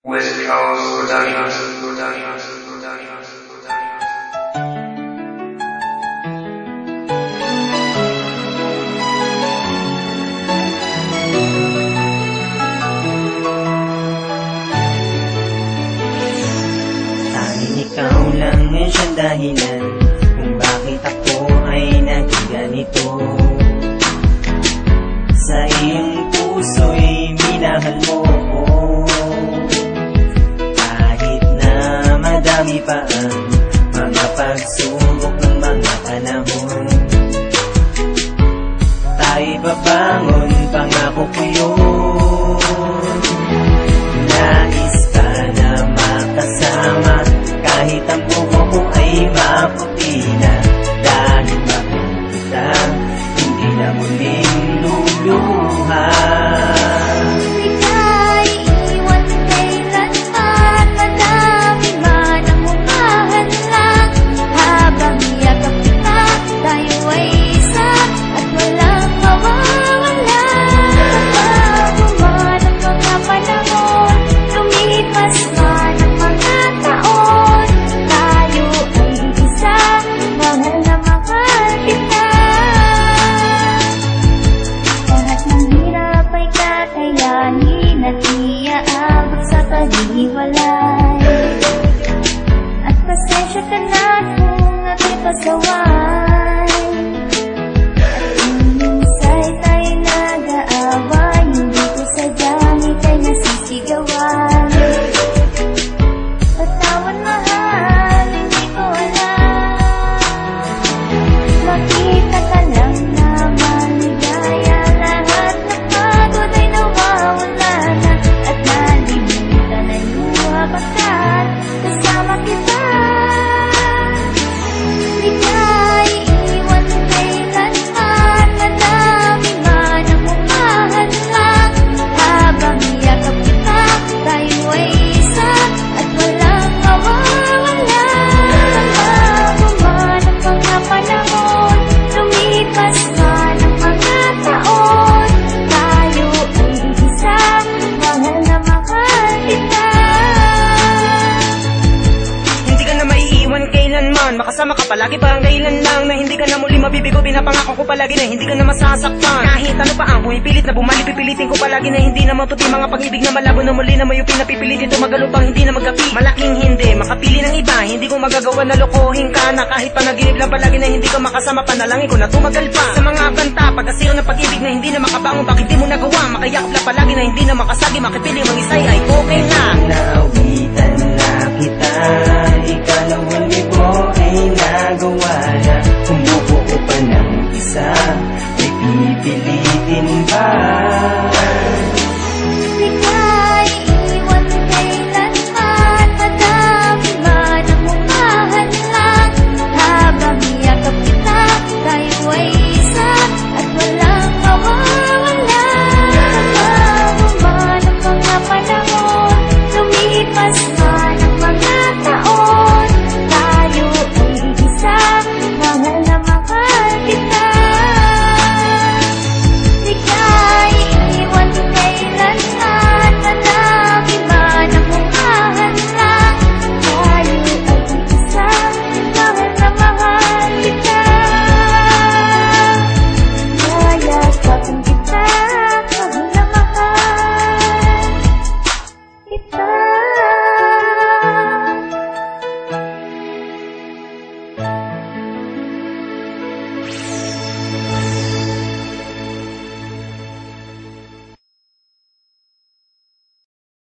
West Coast Productions. Tanging ikaw lang ang siyang dahilan kung bakit ako ay naging ganito. Sa iyong puso'y minahal mo ko, kahit na madami pa ang mga pagsubok ng mga panahon. Tayo'y babangon, pangako ko yun. Nais ka na makasama, kahit ang buho ko ay maputi na. Dahil mahal kita, hindi na muling luluha. Ika'y iwan kailanman, madami man ang humahadlang. Habang yakap kita, tayo ay isa at walang mawawala. Bago man ang mga panahon, lumipas man ang mga taon, tayo ay isa, mahal na mahal kita. Lahat ng hirap ay kakayanin at iaabot sa paghihiwalay. At pasensya ka na kung ako'y pasaway. At kung minsay tayo nag-aaway, hindi ko sadyang ika'y nasisigawan. Patawan mahal, hindi ko alam. Makita ka lang na maligaya, lahat ng pagod ay nawawala na. At nalimutan na luha pagkat kasama kita. Di ka'y iwan kailanman, madami man ang humahadlang. Habang yakap kita, tayo ay isa at walang mawawala. Bago man ang mga panahon, lumipas man ang mga taon, tayo ay isa, mahal na mahal kita. Hindi ka na maiiwan kailanman, makasama ka palagi parang kailan lang. Na hindi ka na muli mabibigo, pinapangako ko palagi na hindi ka na masasaktan. Kahit ano pa ang pumipilit na bumalik, pipilitin ko palagi na hindi na maputi. Mga pag-ibig na malabo na muli na mayo pinapipilitin, tumagalupang hindi na magkapi. Malaking hindi, makapili ng iba, hindi ko magagawa na lokohin ka na. Kahit panaginip lang palagi na hindi ka makasama, panalangin ko na tumagal pa. Sa mga kanta, pagkasiro ng pag-ibig na hindi na makabangon, bakit di mo nagawa? Makayakap lang palagi na hindi na makasagi, makipili mang isay ay okay lang. Naawitan na kita, ikalawang libo ay nagawa